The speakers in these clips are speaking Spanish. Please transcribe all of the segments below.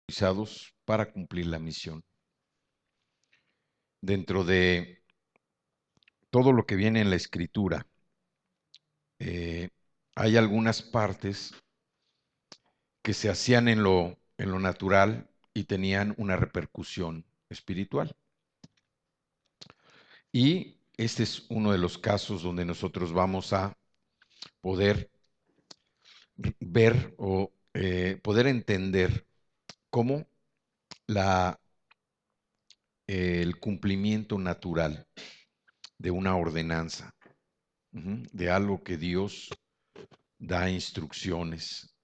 autorizados para cumplir la misión. Dentro de todo lo que viene en la escritura, eh, hay algunas partes que se hacían en lo natural y tenían una repercusión espiritual. Y este es uno de los casos donde nosotros vamos a poder ver o poder entender cómo la, el cumplimiento natural de una ordenanza, de algo que Dios da instrucciones,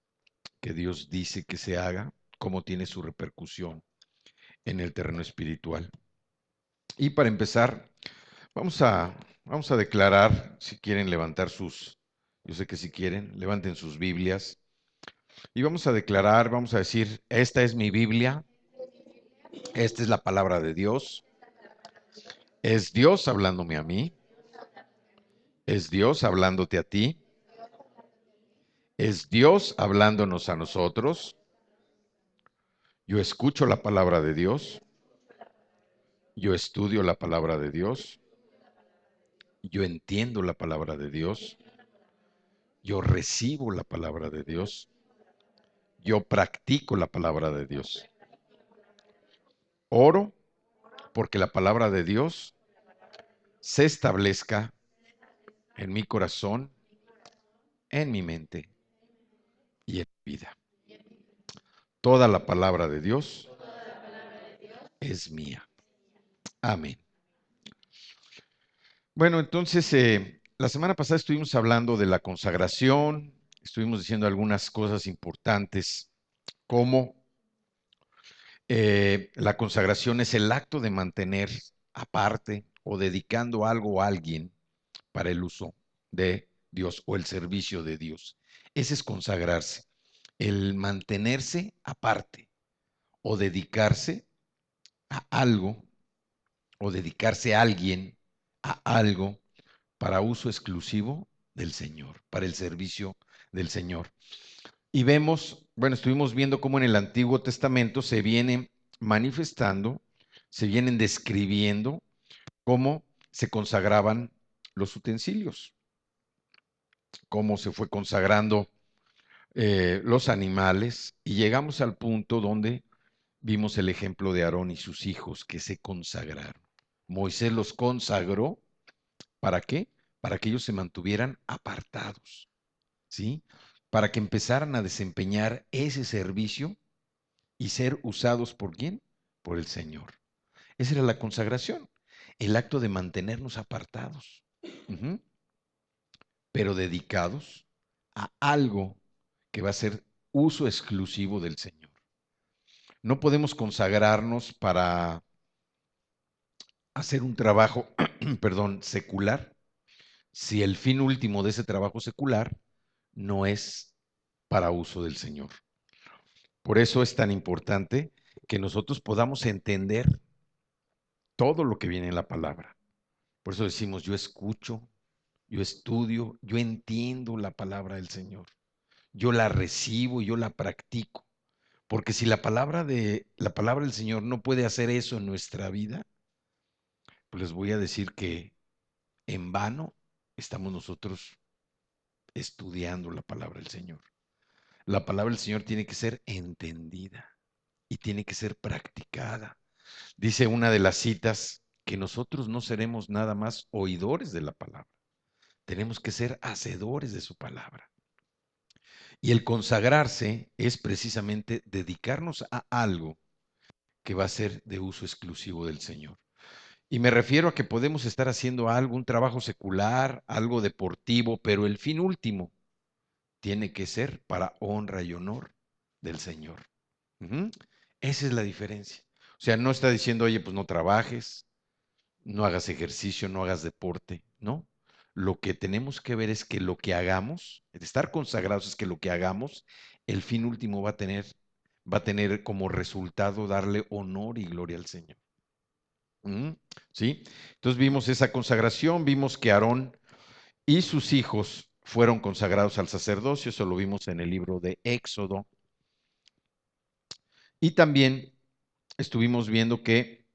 que Dios dice que se haga, cómo tiene su repercusión en el terreno espiritual. Y para empezar, vamos a declarar, si quieren levantar sus, yo sé que si quieren, levanten sus Biblias. Y vamos a declarar, vamos a decir, esta es mi Biblia, esta es la palabra de Dios, es Dios hablándome a mí, es Dios hablándote a ti, es Dios hablándonos a nosotros. Yo escucho la palabra de Dios, yo estudio la palabra de Dios, yo entiendo la palabra de Dios, yo recibo la palabra de Dios, yo practico la palabra de Dios. Oro porque la palabra de Dios se establezca en mi corazón, en mi mente y en mi vida. Toda la palabra de Dios es mía. Amén. Bueno, entonces, la semana pasada estuvimos hablando de la consagración, estuvimos diciendo algunas cosas importantes, como la consagración es el acto de mantener aparte o dedicando algo a alguien para el uso de Dios o el servicio de Dios. Ese es consagrarse, el mantenerse aparte o dedicarse a algo o dedicarse a alguien a algo para uso exclusivo del Señor, para el servicio del Señor. Y vemos, bueno, estuvimos viendo cómo en el Antiguo Testamento se vienen manifestando, se vienen describiendo cómo se consagraban los utensilios, cómo se fue consagrando los animales, y llegamos al punto donde vimos el ejemplo de Aarón y sus hijos que se consagraron. Moisés los consagró, ¿para qué? Para que ellos se mantuvieran apartados, ¿sí? Para que empezaran a desempeñar ese servicio y ser usados ¿por quién? Por el Señor. Esa era la consagración, el acto de mantenernos apartados, pero dedicados a algo que va a ser uso exclusivo del Señor. No podemos consagrarnos para hacer un trabajo, perdón, secular, si el fin último de ese trabajo secular no es para uso del Señor. Por eso es tan importante que nosotros podamos entender todo lo que viene en la palabra. Por eso decimos, yo escucho, yo estudio, yo entiendo la palabra del Señor. Yo la recibo, yo la practico. Porque si la palabra del Señor no puede hacer eso en nuestra vida, pues les voy a decir que en vano estamos nosotros estudiando la palabra del Señor. La palabra del Señor tiene que ser entendida y tiene que ser practicada. Dice una de las citas que nosotros no seremos nada más oidores de la palabra, tenemos que ser hacedores de su palabra. Y el consagrarse es precisamente dedicarnos a algo que va a ser de uso exclusivo del Señor. Y me refiero a que podemos estar haciendo algo, un trabajo secular, algo deportivo, pero el fin último tiene que ser para honra y honor del Señor. Ujú. Esa es la diferencia. O sea, no está diciendo, oye, pues no trabajes, no hagas ejercicio, no hagas deporte, ¿no? Lo que tenemos que ver es que lo que hagamos, de estar consagrados es que lo que hagamos, el fin último va a tener como resultado darle honor y gloria al Señor. ¿Sí? Entonces vimos esa consagración, vimos que Aarón y sus hijos fueron consagrados al sacerdocio, eso lo vimos en el libro de Éxodo. Y también estuvimos viendo que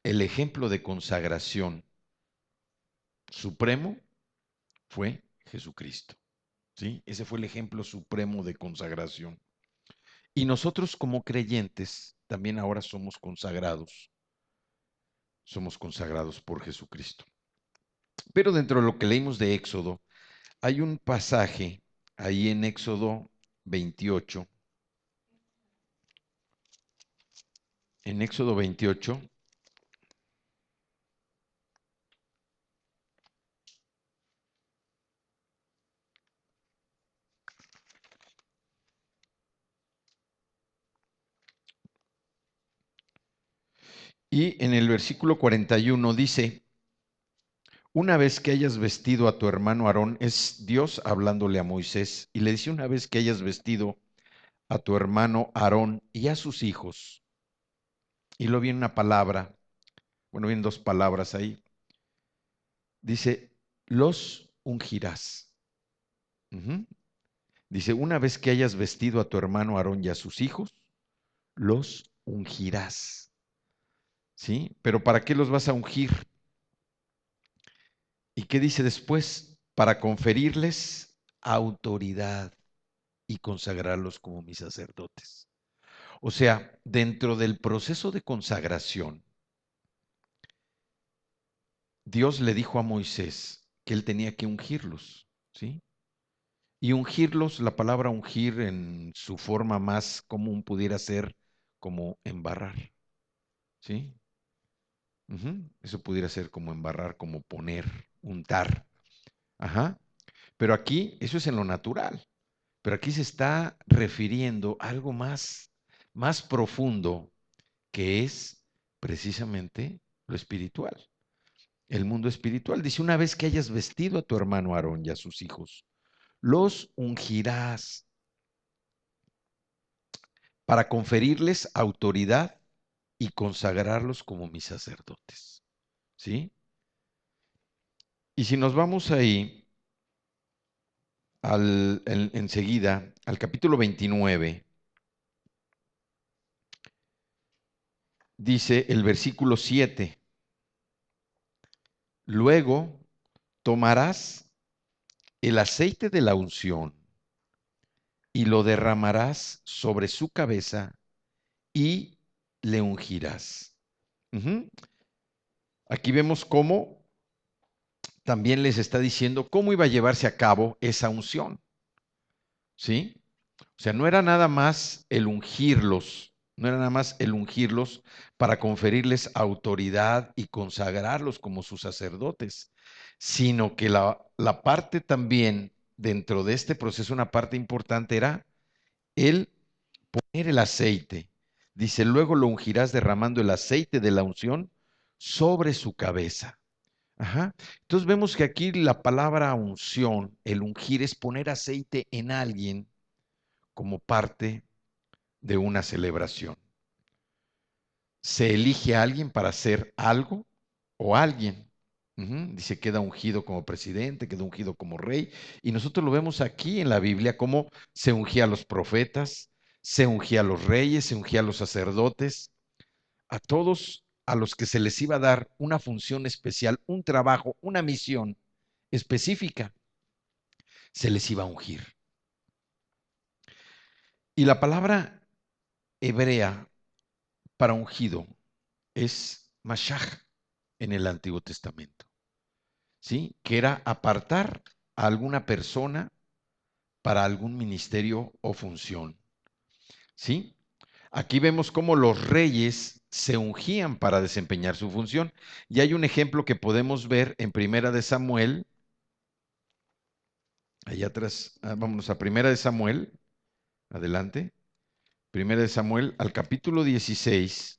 el ejemplo de consagración supremo fue Jesucristo, ¿sí? Ese fue el ejemplo supremo de consagración. Y nosotros como creyentes también ahora somos consagrados por Jesucristo. Pero dentro de lo que leímos de Éxodo, hay un pasaje ahí en Éxodo 28, en Éxodo 28, y en el versículo 41 dice, una vez que hayas vestido a tu hermano Aarón, es Dios hablándole a Moisés, y le dice, una vez que hayas vestido a tu hermano Aarón y a sus hijos, y luego viene una palabra, bueno, vienen dos palabras ahí, dice, los ungirás. Ujú. Dice, una vez que hayas vestido a tu hermano Aarón y a sus hijos, los ungirás. ¿Sí? Pero ¿para qué los vas a ungir? ¿Y qué dice después? Para conferirles autoridad y consagrarlos como mis sacerdotes. O sea, dentro del proceso de consagración, Dios le dijo a Moisés que él tenía que ungirlos, ¿sí? Y ungirlos, la palabra ungir en su forma más común pudiera ser como embarrar, ¿sí? Eso pudiera ser como embarrar, como poner, untar. Ajá. Pero aquí, eso es en lo natural. Pero aquí se está refiriendo a algo más profundo, que es precisamente lo espiritual, el mundo espiritual. Dice, una vez que hayas vestido a tu hermano Aarón y a sus hijos, los ungirás para conferirles autoridad y consagrarlos como mis sacerdotes. ¿Sí? Y si nos vamos ahí enseguida al capítulo 29, dice el versículo 7, luego tomarás el aceite de la unción y lo derramarás sobre su cabeza y le ungirás. Ujú. Aquí vemos cómo también les está diciendo cómo iba a llevarse a cabo esa unción, ¿sí? O sea, no era nada más el ungirlos, no era nada más el ungirlos para conferirles autoridad y consagrarlos como sus sacerdotes, sino que la parte también dentro de este proceso, una parte importante era el poner el aceite. Dice, luego lo ungirás derramando el aceite de la unción sobre su cabeza. Ajá. Entonces vemos que aquí la palabra unción, el ungir, es poner aceite en alguien como parte de una celebración. Se elige a alguien para hacer algo o alguien. Dice, queda ungido como presidente, queda ungido como rey. Y nosotros lo vemos aquí en la Biblia, cómo se ungía a los profetas, se ungía a los reyes, se ungía a los sacerdotes, a todos a los que se les iba a dar una función especial, un trabajo, una misión específica, se les iba a ungir. Y la palabra hebrea para ungido es mashach en el Antiguo Testamento, ¿sí? Que era apartar a alguna persona para algún ministerio o función, ¿sí? Aquí vemos cómo los reyes se ungían para desempeñar su función. Y hay un ejemplo que podemos ver en Primera de Samuel, allá atrás, vámonos a Primera de Samuel, adelante. Primera de Samuel al capítulo 16.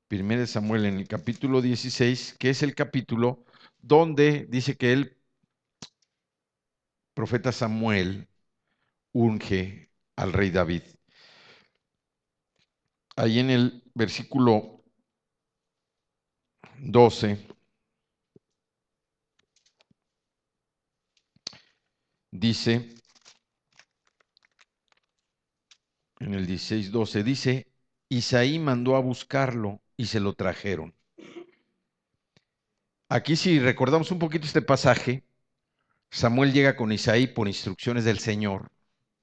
Primera de Samuel en el capítulo 16, que es el capítulo donde dice que el profeta Samuel unge al rey David. Ahí en el versículo 12 Dice, en el 16:12, dice, Isaí mandó a buscarlo y se lo trajeron. Aquí si recordamos un poquito este pasaje, Samuel llega con Isaí por instrucciones del Señor,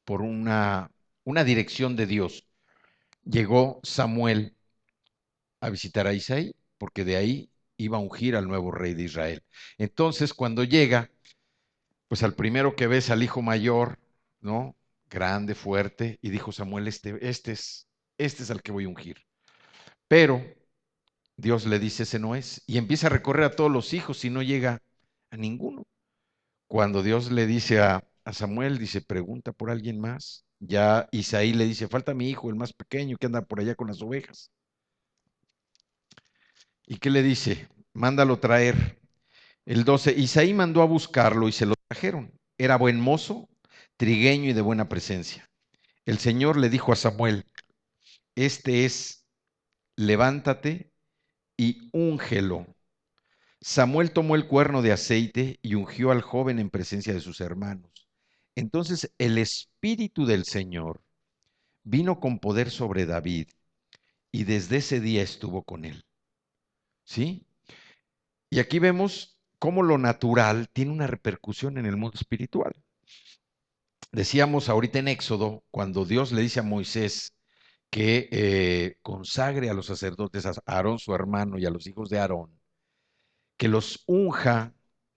por una dirección de Dios. Llegó Samuel a visitar a Isaí, porque de ahí iba a ungir al nuevo rey de Israel. Entonces, cuando llega, pues al primero que ves al hijo mayor, ¿no? Grande, fuerte, y dijo Samuel, este es al que voy a ungir. Pero Dios le dice, ese no es, y empieza a recorrer a todos los hijos y no llega a ninguno. Cuando Dios le dice a Samuel, dice, pregunta por alguien más. Ya Isaí le dice, falta mi hijo, el más pequeño, que anda por allá con las ovejas. ¿Y qué le dice? Mándalo traer. El 12, Isaí mandó a buscarlo y se lo trajeron. Era buen mozo, trigueño y de buena presencia. El Señor le dijo a Samuel, este es, levántate y úngelo. Samuel tomó el cuerno de aceite y ungió al joven en presencia de sus hermanos. Entonces el Espíritu del Señor vino con poder sobre David y desde ese día estuvo con él. ¿Sí? Y aquí vemos cómo lo natural tiene una repercusión en el mundo espiritual. Decíamos ahorita en Éxodo, cuando Dios le dice a Moisés que consagre a los sacerdotes, a Aarón su hermano y a los hijos de Aarón, que los unja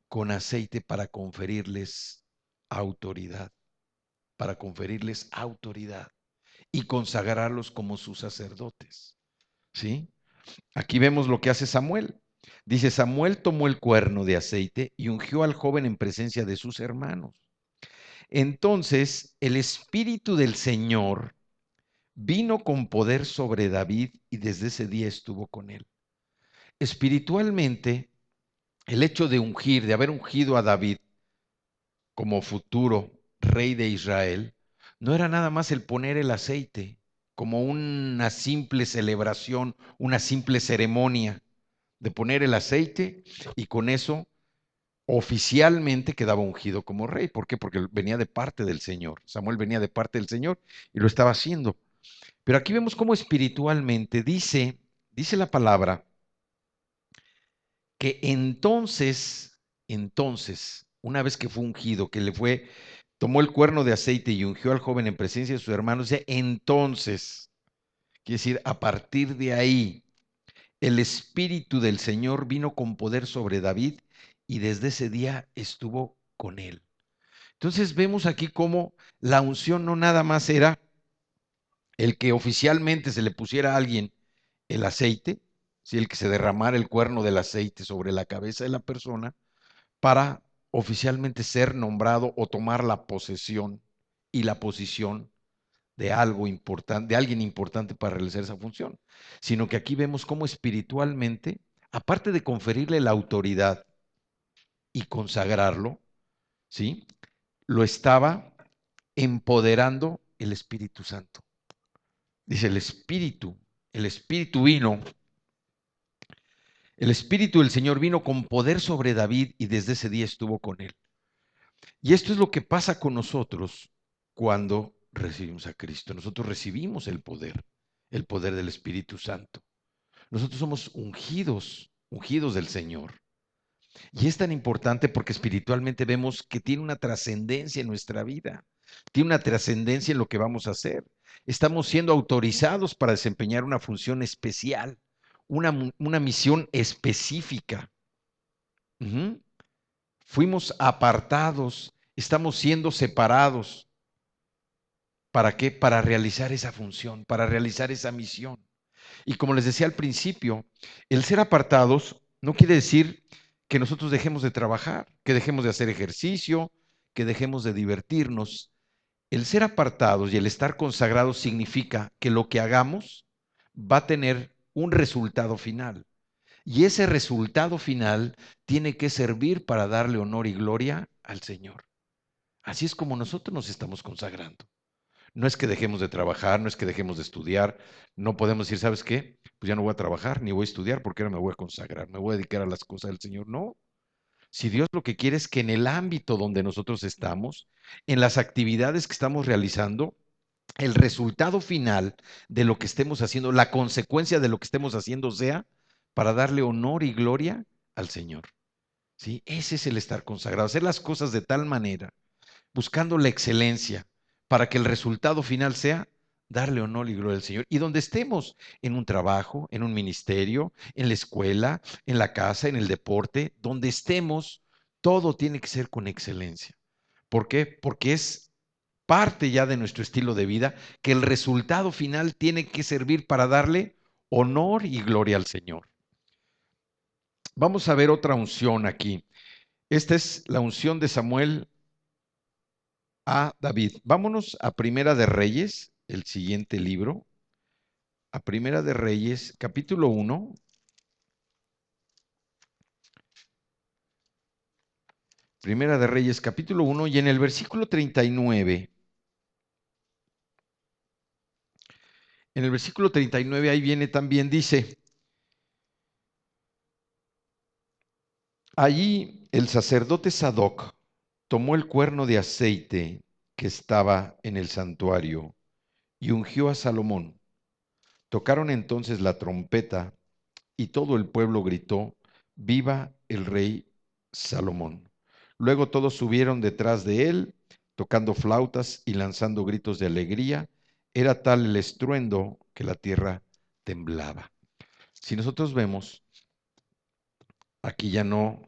con aceite para conferirles autoridad y consagrarlos como sus sacerdotes. ¿Sí? Aquí vemos lo que hace Samuel. Dice, Samuel tomó el cuerno de aceite y ungió al joven en presencia de sus hermanos. Entonces el Espíritu del Señor vino con poder sobre David y desde ese día estuvo con él. Espiritualmente, el hecho de ungir, de haber ungido a David como futuro rey de Israel, no era nada más el poner el aceite como una simple celebración, una simple ceremonia de poner el aceite y con eso oficialmente quedaba ungido como rey. ¿Por qué? Porque venía de parte del Señor. Samuel venía de parte del Señor y lo estaba haciendo. Pero aquí vemos cómo espiritualmente dice la palabra que entonces, una vez que fue ungido, tomó el cuerno de aceite y ungió al joven en presencia de sus hermanos, entonces, quiere decir, a partir de ahí, el Espíritu del Señor vino con poder sobre David y desde ese día estuvo con él. Entonces vemos aquí cómo la unción no nada más era el que oficialmente se le pusiera a alguien el aceite, ¿sí? El que se derramara el cuerno del aceite sobre la cabeza de la persona para oficialmente ser nombrado o tomar la posesión y la posición de algo importante, de alguien importante para realizar esa función, sino que aquí vemos cómo espiritualmente, aparte de conferirle la autoridad y consagrarlo, ¿sí? Lo estaba empoderando el Espíritu Santo. Dice el Espíritu vino, el Espíritu del Señor vino con poder sobre David y desde ese día estuvo con él. Y esto es lo que pasa con nosotros cuando recibimos a Cristo. Nosotros recibimos el poder del Espíritu Santo. Nosotros somos ungidos del Señor. Y es tan importante porque espiritualmente vemos que tiene una trascendencia en nuestra vida, tiene una trascendencia en lo que vamos a hacer. Estamos siendo autorizados para desempeñar una función especial, una misión específica. Ujú. Fuimos apartados, estamos siendo separados. ¿Para qué? Para realizar esa función, para realizar esa misión. Y como les decía al principio, el ser apartados no quiere decir que nosotros dejemos de trabajar, que dejemos de hacer ejercicio, que dejemos de divertirnos. El ser apartados y el estar consagrados significa que lo que hagamos va a tener un resultado final. Y ese resultado final tiene que servir para darle honor y gloria al Señor. Así es como nosotros nos estamos consagrando. No es que dejemos de trabajar, no es que dejemos de estudiar, no podemos decir, ¿sabes qué? Pues ya no voy a trabajar ni voy a estudiar porque ahora me voy a consagrar, me voy a dedicar a las cosas del Señor. No, Si Dios lo que quiere es que en el ámbito donde nosotros estamos, en las actividades que estamos realizando, el resultado final de lo que estemos haciendo, la consecuencia de lo que estemos haciendo sea para darle honor y gloria al Señor. ¿Sí? Ese es el estar consagrado, hacer las cosas de tal manera, buscando la excelencia, para que el resultado final sea darle honor y gloria al Señor. Y donde estemos, en un trabajo, en un ministerio, en la escuela, en la casa, en el deporte, donde estemos, todo tiene que ser con excelencia. ¿Por qué? Porque es parte ya de nuestro estilo de vida, que el resultado final tiene que servir para darle honor y gloria al Señor. Vamos a ver otra unción aquí. Esta es la unción de Samuel a David. Vámonos a Primera de Reyes, el siguiente libro, a Primera de Reyes, capítulo 1. Primera de Reyes, capítulo 1, y en el versículo 39, en el versículo 39 ahí viene también, dice, allí el sacerdote Sadoc tomó el cuerno de aceite que estaba en el santuario y ungió a Salomón. Tocaron entonces la trompeta y todo el pueblo gritó, viva el rey Salomón. Luego todos subieron detrás de él, tocando flautas y lanzando gritos de alegría. Era tal el estruendo que la tierra temblaba. Si nosotros vemos, aquí ya no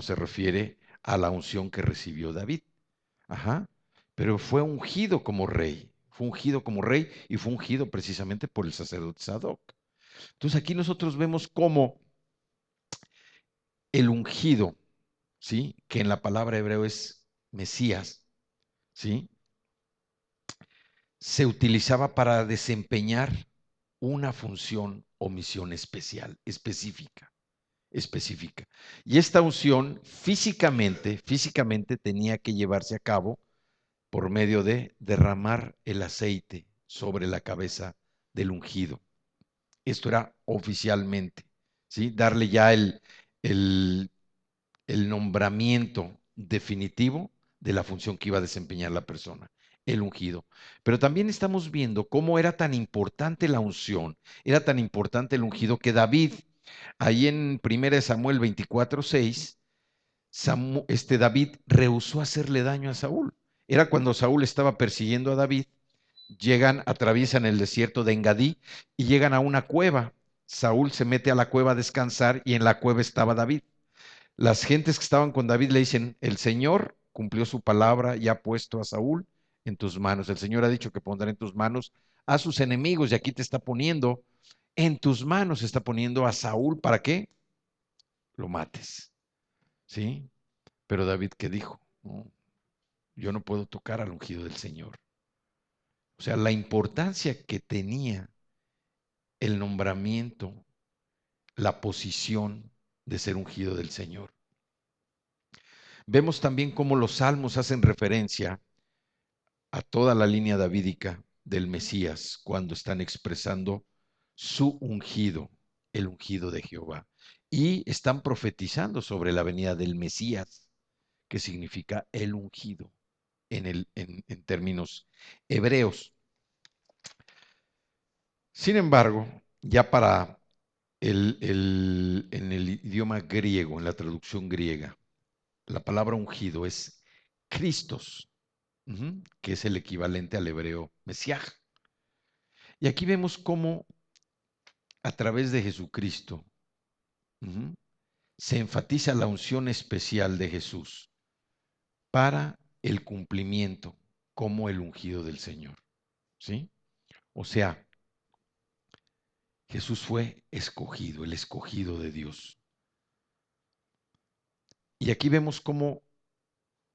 se refiere a la unción que recibió David. Ajá. Pero fue ungido como rey. Fue ungido como rey y fue ungido precisamente por el sacerdote Sadoc. Entonces aquí nosotros vemos cómo el ungido, ¿sí? Que en la palabra hebreo es Mesías, ¿sí? Se utilizaba para desempeñar una función o misión especial, específica. Y esta unción físicamente tenía que llevarse a cabo por medio de derramar el aceite sobre la cabeza del ungido. Esto era oficialmente, ¿sí? Darle ya el, el nombramiento definitivo de la función que iba a desempeñar la persona, el ungido. Pero también estamos viendo cómo era tan importante la unción, era tan importante el ungido que David, ahí en 1 Samuel 24:6, David rehusó hacerle daño a Saúl. Era cuando Saúl estaba persiguiendo a David, atraviesan el desierto de Engadí y llegan a una cueva. Saúl se mete a la cueva a descansar y en la cueva estaba David. Las gentes que estaban con David le dicen, el Señor cumplió su palabra y ha puesto a Saúl en tus manos. El Señor ha dicho que pondrá en tus manos a sus enemigos y aquí te está poniendo, en tus manos está poniendo a Saúl para que lo mates. ¿Sí? Pero David, ¿qué dijo? No, yo no puedo tocar al ungido del Señor. O sea, la importancia que tenía el nombramiento, la posición de ser ungido del Señor. Vemos también cómo los salmos hacen referencia a toda la línea davídica del Mesías cuando están expresando su ungido, el ungido de Jehová. Y están profetizando sobre la venida del Mesías, que significa el ungido en términos hebreos. Sin embargo, ya para en el idioma griego, en la traducción griega, la palabra ungido es Christos, que es el equivalente al hebreo Mesiaj. Y aquí vemos cómo a través de Jesucristo se enfatiza la unción especial de Jesús para el cumplimiento como el ungido del Señor. ¿Sí? O sea, Jesús fue escogido, el escogido de Dios. Y aquí vemos cómo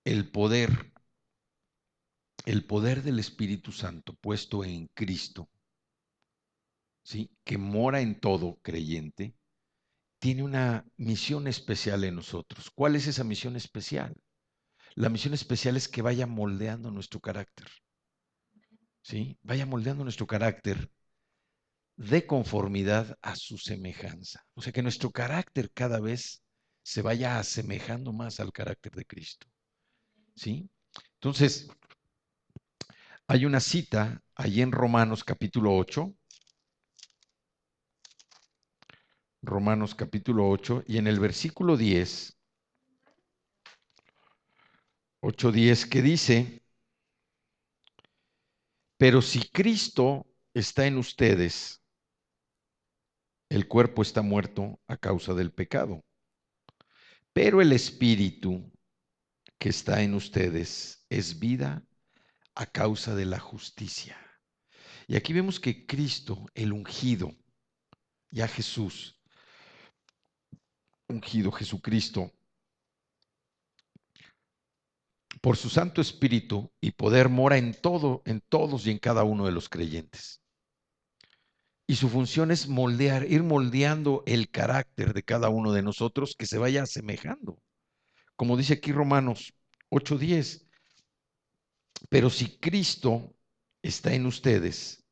el poder, el poder del Espíritu Santo puesto en Cristo, ¿sí? Que mora en todo creyente, tiene una misión especial en nosotros. ¿Cuál es esa misión especial? La misión especial es que vaya moldeando nuestro carácter, ¿sí? Vaya moldeando nuestro carácter de conformidad a su semejanza. O sea, que nuestro carácter cada vez se vaya asemejando más al carácter de Cristo. ¿Sí? Entonces, hay una cita allí en Romanos capítulo 8, Romanos capítulo 8, y en el versículo 10, 8:10, que dice, pero si Cristo está en ustedes, el cuerpo está muerto a causa del pecado, pero el espíritu que está en ustedes es vida a causa de la justicia. Y aquí vemos que Cristo, el ungido, ya Jesús, ungido Jesucristo, por su Santo Espíritu y poder mora en todo, en todos y en cada uno de los creyentes. Y su función es moldear, ir moldeando el carácter de cada uno de nosotros que se vaya asemejando. Como dice aquí Romanos 8:10, pero si Cristo está en ustedes,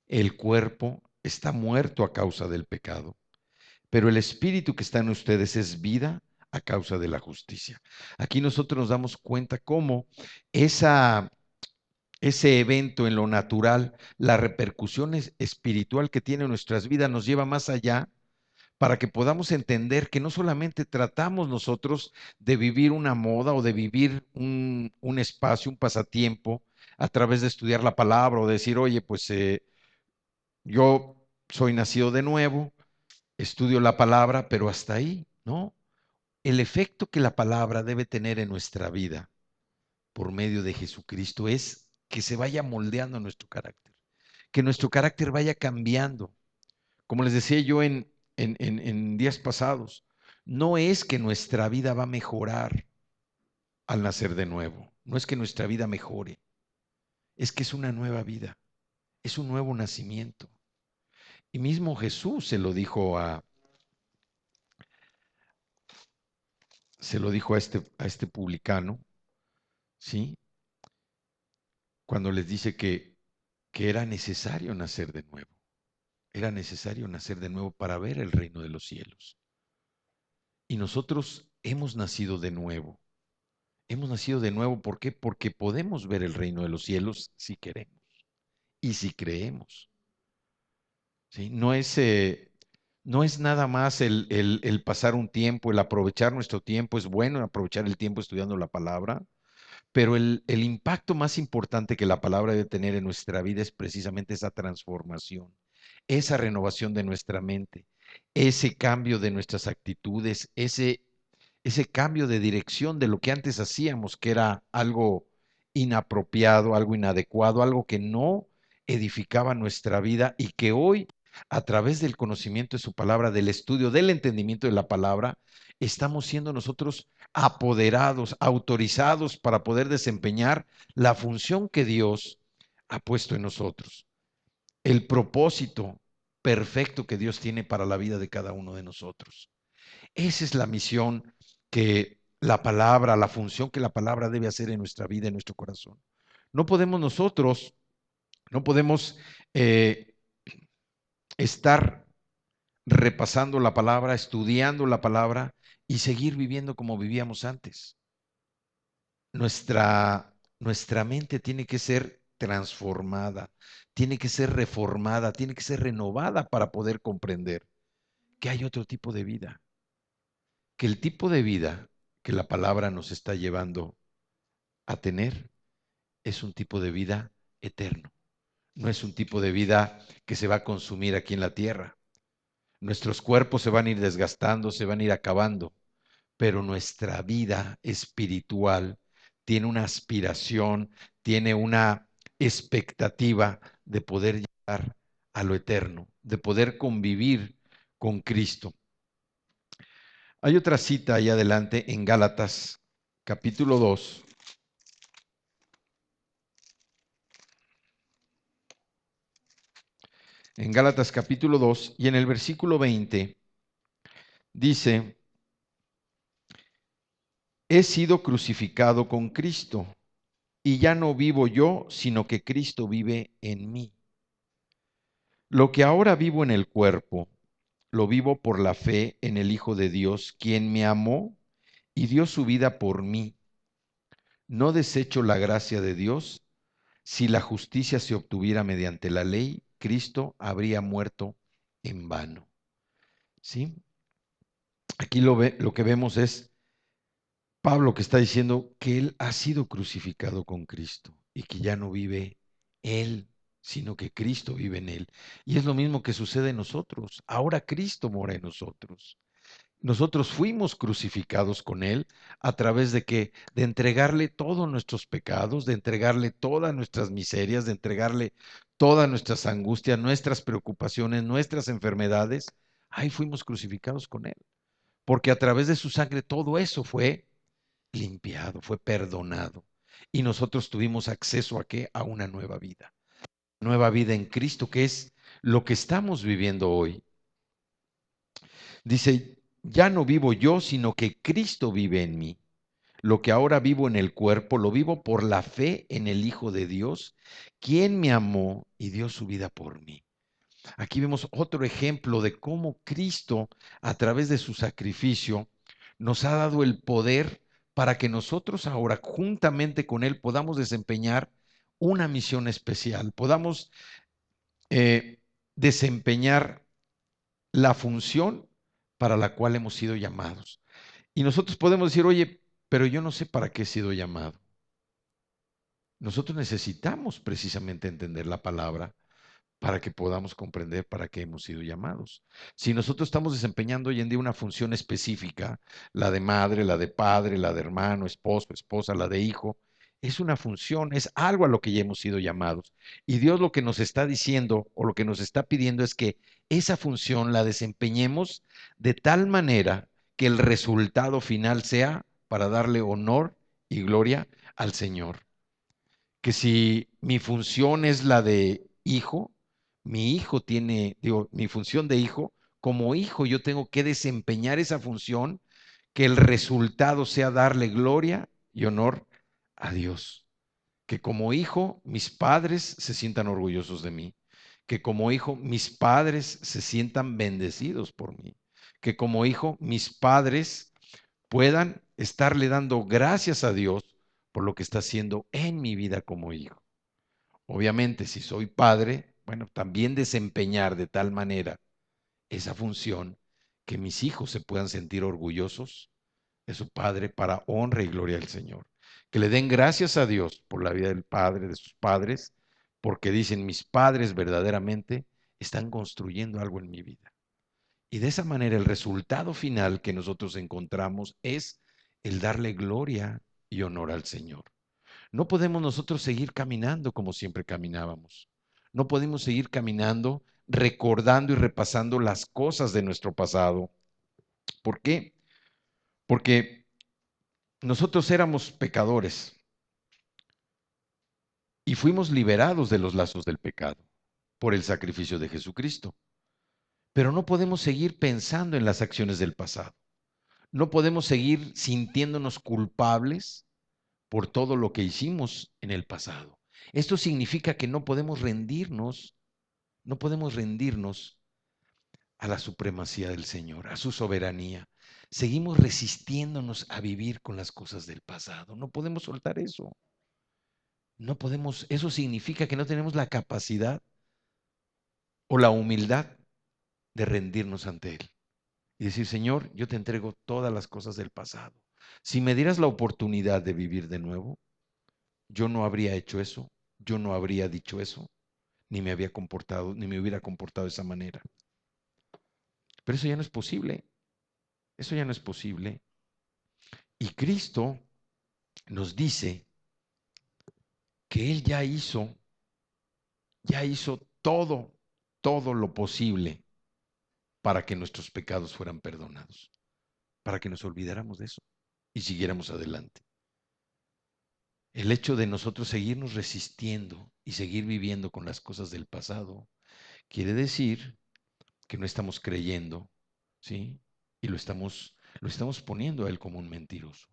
el cuerpo está muerto a causa del pecado, pero el espíritu que está en ustedes es vida a causa de la justicia. Aquí nosotros nos damos cuenta cómo ese evento en lo natural, la repercusión espiritual que tiene en nuestras vidas nos lleva más allá para que podamos entender que no solamente tratamos nosotros de vivir una moda o de vivir un espacio, un pasatiempo a través de estudiar la palabra o decir, oye, pues yo soy nacido de nuevo, estudio la palabra, pero hasta ahí, ¿no? El efecto que la palabra debe tener en nuestra vida por medio de Jesucristo es que se vaya moldeando nuestro carácter, que nuestro carácter vaya cambiando. Como les decía yo en días pasados, no es que nuestra vida va a mejorar al nacer de nuevo, no es que nuestra vida mejore, es que es una nueva vida, es un nuevo nacimiento. Y mismo Jesús se lo dijo a este publicano, ¿sí? Cuando les dice que era necesario nacer de nuevo. Era necesario nacer de nuevo para ver el reino de los cielos. Y nosotros hemos nacido de nuevo. Hemos nacido de nuevo, ¿por qué? Porque podemos ver el reino de los cielos si queremos y si creemos. ¿Sí? No es nada más el pasar un tiempo, el aprovechar nuestro tiempo. Es bueno aprovechar el tiempo estudiando la palabra, pero el impacto más importante que la palabra debe tener en nuestra vida es precisamente esa transformación, esa renovación de nuestra mente, ese cambio de nuestras actitudes, ese cambio de dirección de lo que antes hacíamos, que era algo inapropiado, algo inadecuado, algo que no edificaba nuestra vida y que hoy, a través del conocimiento de su palabra, del estudio, del entendimiento de la palabra, estamos siendo nosotros apoderados, autorizados para poder desempeñar la función que Dios ha puesto en nosotros, el propósito perfecto que Dios tiene para la vida de cada uno de nosotros. Esa es la misión que la palabra, la función que la palabra debe hacer en nuestra vida, en nuestro corazón. No podemos nosotros, no podemos eh, estar repasando la palabra, estudiando la palabra y seguir viviendo como vivíamos antes. Nuestra mente tiene que ser transformada, tiene que ser reformada, tiene que ser renovada para poder comprender que hay otro tipo de vida, que el tipo de vida que la palabra nos está llevando a tener es un tipo de vida eterno, no es un tipo de vida que se va a consumir aquí en la tierra. Nuestros cuerpos se van a ir desgastando, se van a ir acabando, pero nuestra vida espiritual tiene una aspiración, tiene una expectativa de poder llegar a lo eterno, de poder convivir con Cristo. Hay otra cita ahí adelante en Gálatas, capítulo 2. En Gálatas capítulo 2 y en el versículo 20 dice, he sido crucificado con Cristo y ya no vivo yo, sino que Cristo vive en mí. Lo que ahora vivo en el cuerpo, lo vivo por la fe en el Hijo de Dios, quien me amó y dio su vida por mí. No desecho la gracia de Dios. Si la justicia se obtuviera mediante la ley, Cristo habría muerto en vano. ¿Sí? Aquí lo que vemos es Pablo que está diciendo que él ha sido crucificado con Cristo y que ya no vive él, sino que Cristo vive en él. Y es lo mismo que sucede en nosotros. Ahora Cristo mora en nosotros. Nosotros fuimos crucificados con él a través de que de entregarle todos nuestros pecados, de entregarle todas nuestras miserias, de entregarle todas nuestras angustias, nuestras preocupaciones, nuestras enfermedades. Ahí fuimos crucificados con él, porque a través de su sangre todo eso fue limpiado, fue perdonado. Y nosotros tuvimos acceso a qué? A una nueva vida. Nueva vida en Cristo, que es lo que estamos viviendo hoy. Dice, ya no vivo yo, sino que Cristo vive en mí. Lo que ahora vivo en el cuerpo, lo vivo por la fe en el Hijo de Dios, quien me amó y dio su vida por mí. Aquí vemos otro ejemplo de cómo Cristo, a través de su sacrificio, nos ha dado el poder para que nosotros ahora, juntamente con Él, podamos desempeñar una misión especial, podamos eh, desempeñar la función para la cual hemos sido llamados. Y nosotros podemos decir, oye, pero yo no sé para qué he sido llamado. Nosotros necesitamos precisamente entender la palabra para que podamos comprender para qué hemos sido llamados. Si nosotros estamos desempeñando hoy en día una función específica, la de madre, la de padre, la de hermano, esposo, esposa, la de hijo, es una función, es algo a lo que ya hemos sido llamados. Y Dios lo que nos está diciendo o lo que nos está pidiendo es que esa función la desempeñemos de tal manera que el resultado final sea para darle honor y gloria al Señor. Que si mi función es la de hijo, mi hijo tiene, digo, mi función de hijo, como hijo yo tengo que desempeñar esa función, que el resultado sea darle gloria y honor a Dios. Que como hijo mis padres se sientan orgullosos de mí. Que como hijo mis padres se sientan bendecidos por mí. Que como hijo mis padres puedan estarle dando gracias a Dios por lo que está haciendo en mi vida como hijo. Obviamente, si soy padre, bueno, también desempeñar de tal manera esa función que mis hijos se puedan sentir orgullosos de su padre para honra y gloria al Señor. Que le den gracias a Dios por la vida del padre, de sus padres, porque dicen, mis padres verdaderamente están construyendo algo en mi vida. Y de esa manera el resultado final que nosotros encontramos es el darle gloria y honor al Señor. No podemos nosotros seguir caminando como siempre caminábamos. No podemos seguir caminando recordando y repasando las cosas de nuestro pasado. ¿Por qué? Porque nosotros éramos pecadores y fuimos liberados de los lazos del pecado por el sacrificio de Jesucristo. Pero no podemos seguir pensando en las acciones del pasado. No podemos seguir sintiéndonos culpables por todo lo que hicimos en el pasado. Esto significa que no podemos rendirnos a la supremacía del Señor, a su soberanía. Seguimos resistiéndonos a vivir con las cosas del pasado. No podemos soltar eso. No podemos, eso significa que no tenemos la capacidad o la humildad de rendirnos ante Él y decir, Señor, yo te entrego todas las cosas del pasado. Si me dieras la oportunidad de vivir de nuevo, yo no habría hecho eso, yo no habría dicho eso, ni me había comportado, ni me hubiera comportado de esa manera. Pero eso ya no es posible. Eso ya no es posible. Y Cristo nos dice que Él ya hizo todo, todo lo posible para que nuestros pecados fueran perdonados, para que nos olvidáramos de eso y siguiéramos adelante. El hecho de nosotros seguirnos resistiendo y seguir viviendo con las cosas del pasado quiere decir que no estamos creyendo, ¿sí? Y lo estamos poniendo a Él como un mentiroso.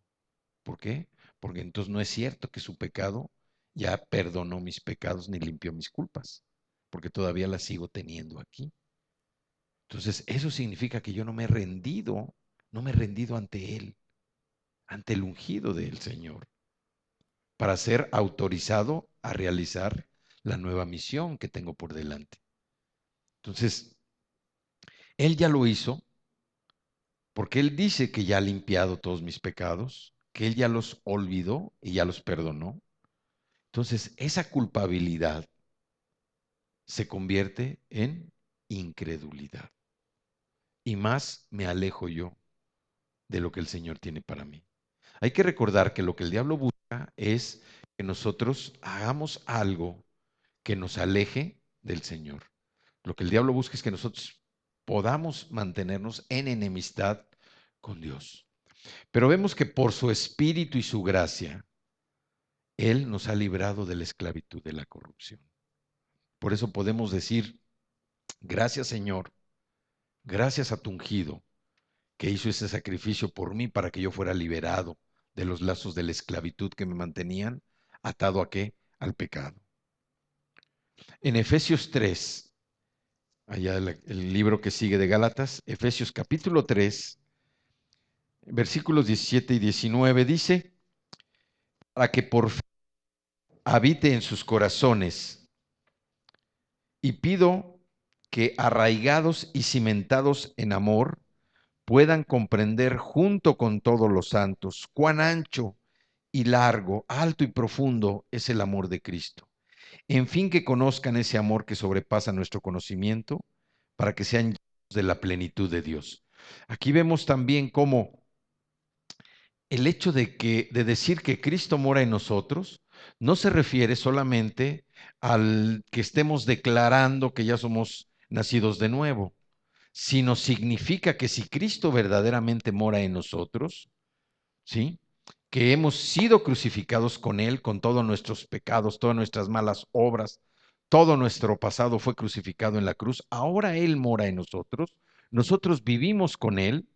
¿Por qué? Porque entonces no es cierto que su pecado ya perdonó mis pecados ni limpió mis culpas, porque todavía las sigo teniendo aquí. Entonces, eso significa que yo no me he rendido, no me he rendido ante Él, ante el ungido del Señor, para ser autorizado a realizar la nueva misión que tengo por delante. Entonces, Él ya lo hizo, porque Él dice que ya ha limpiado todos mis pecados, que Él ya los olvidó y ya los perdonó. Entonces, esa culpabilidad se convierte en incredulidad. Y más me alejo yo de lo que el Señor tiene para mí. Hay que recordar que lo que el diablo busca es que nosotros hagamos algo que nos aleje del Señor. Lo que el diablo busca es que nosotros podamos mantenernos en enemistad con Dios. Pero vemos que por su espíritu y su gracia, Él nos ha librado de la esclavitud de la corrupción. Por eso podemos decir, gracias Señor, gracias a tu ungido, que hizo ese sacrificio por mí para que yo fuera liberado de los lazos de la esclavitud que me mantenían atado a qué? Al pecado. En Efesios 3, allá el libro que sigue de Gálatas, Efesios capítulo 3, versículos 17 y 19 dice, para que por fe habite en sus corazones, y pido que arraigados y cimentados en amor, puedan comprender junto con todos los santos cuán ancho y largo, alto y profundo es el amor de Cristo. En fin, que conozcan ese amor que sobrepasa nuestro conocimiento, para que sean llenos de la plenitud de Dios. Aquí vemos también cómo el hecho de decir que Cristo mora en nosotros no se refiere solamente al que estemos declarando que ya somos nacidos de nuevo, sino significa que si Cristo verdaderamente mora en nosotros, ¿sí? Que hemos sido crucificados con Él, con todos nuestros pecados, todas nuestras malas obras, todo nuestro pasado fue crucificado en la cruz, ahora Él mora en nosotros, nosotros vivimos con Él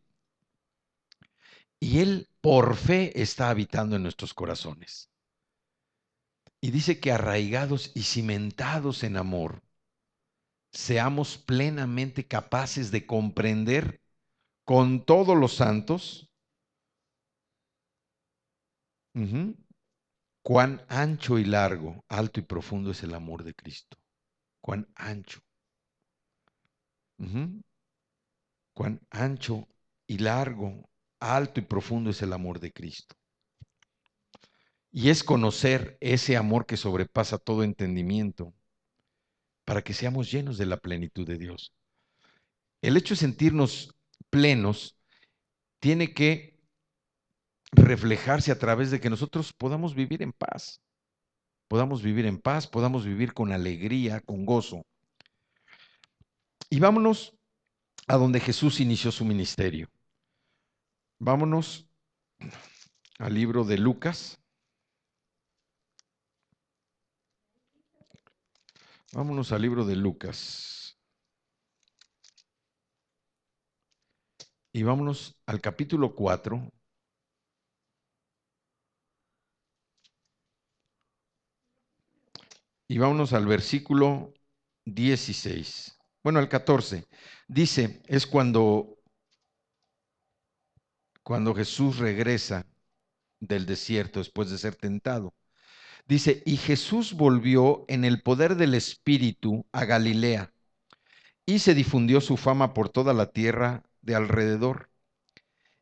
y Él por fe está habitando en nuestros corazones. Y dice que arraigados y cimentados en amor, seamos plenamente capaces de comprender con todos los santos cuán ancho y largo, alto y profundo es el amor de Cristo. Cuán ancho. Cuán ancho y largo, alto y profundo es el amor de Cristo. Y es conocer ese amor que sobrepasa todo entendimiento para que seamos llenos de la plenitud de Dios. El hecho de sentirnos plenos tiene que reflejarse a través de que nosotros podamos vivir en paz. Podamos vivir en paz, podamos vivir con alegría, con gozo. Y vámonos a donde Jesús inició su ministerio. Vámonos al libro de Lucas. Vámonos al libro de Lucas. Y vámonos al capítulo 4. Y vámonos al versículo 16. Bueno, al 14. Dice, es cuando Jesús regresa del desierto después de ser tentado. Dice, y Jesús volvió en el poder del Espíritu a Galilea, y se difundió su fama por toda la tierra de alrededor,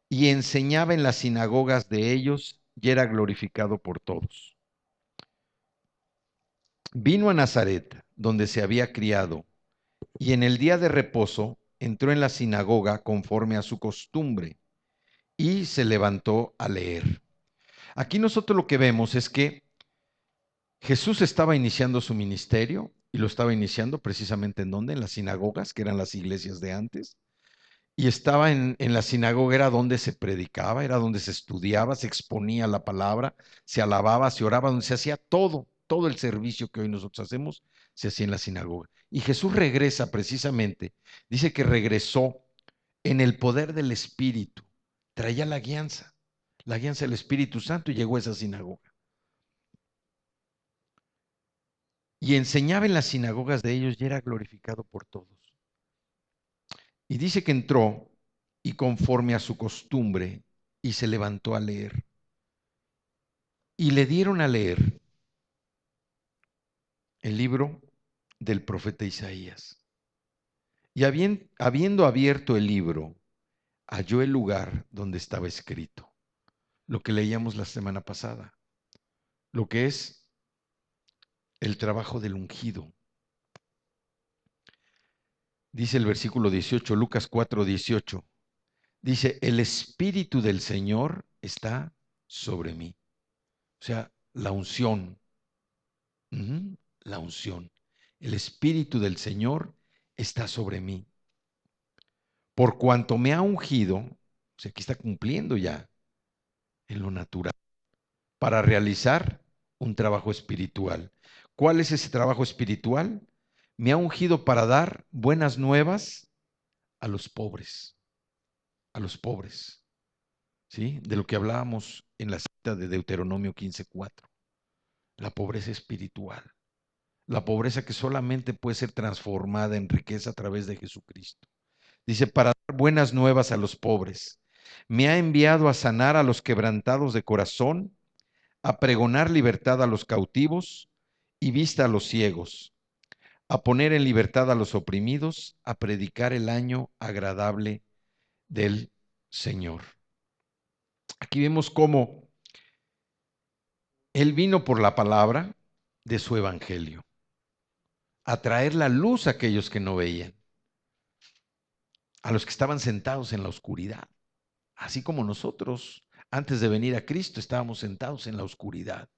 y enseñaba en las sinagogas de ellos, y era glorificado por todos. Vino a Nazaret, donde se había criado, y en el día de reposo entró en la sinagoga conforme a su costumbre, y se levantó a leer. Aquí nosotros lo que vemos es que Jesús estaba iniciando su ministerio y lo estaba iniciando precisamente ¿en dónde? En las sinagogas, que eran las iglesias de antes. Y estaba en la sinagoga, era donde se predicaba, era donde se estudiaba, se exponía la palabra, se alababa, se oraba, donde se hacía todo el servicio que hoy nosotros hacemos, se hacía en la sinagoga. Y Jesús regresa precisamente, dice que regresó en el poder del Espíritu, traía la guianza del Espíritu Santo y llegó a esa sinagoga. Y enseñaba en las sinagogas de ellos y era glorificado por todos. Y dice que entró y conforme a su costumbre y se levantó a leer. Y le dieron a leer el libro del profeta Isaías. Y habiendo abierto el libro, halló el lugar donde estaba escrito, lo que leíamos la semana pasada, lo que es el trabajo del ungido. Dice el versículo 18, Lucas 4:18, dice, el Espíritu del Señor está sobre mí. O sea, la unción, la unción. El Espíritu del Señor está sobre mí. Por cuanto me ha ungido, o sea, aquí está cumpliendo ya en lo natural, para realizar un trabajo espiritual. ¿Cuál es ese trabajo espiritual? Me ha ungido para dar buenas nuevas a los pobres, a los pobres, ¿sí? De lo que hablábamos en la cita de Deuteronomio 15:4, la pobreza espiritual, la pobreza que solamente puede ser transformada en riqueza a través de Jesucristo. Dice, para dar buenas nuevas a los pobres. Me ha enviado a sanar a los quebrantados de corazón, a pregonar libertad a los cautivos y vista a los ciegos, a poner en libertad a los oprimidos, a predicar el año agradable del Señor. Aquí vemos cómo Él vino por la palabra de su evangelio, a traer la luz a aquellos que no veían, a los que estaban sentados en la oscuridad, así como nosotros, antes de venir a Cristo, estábamos sentados en la oscuridad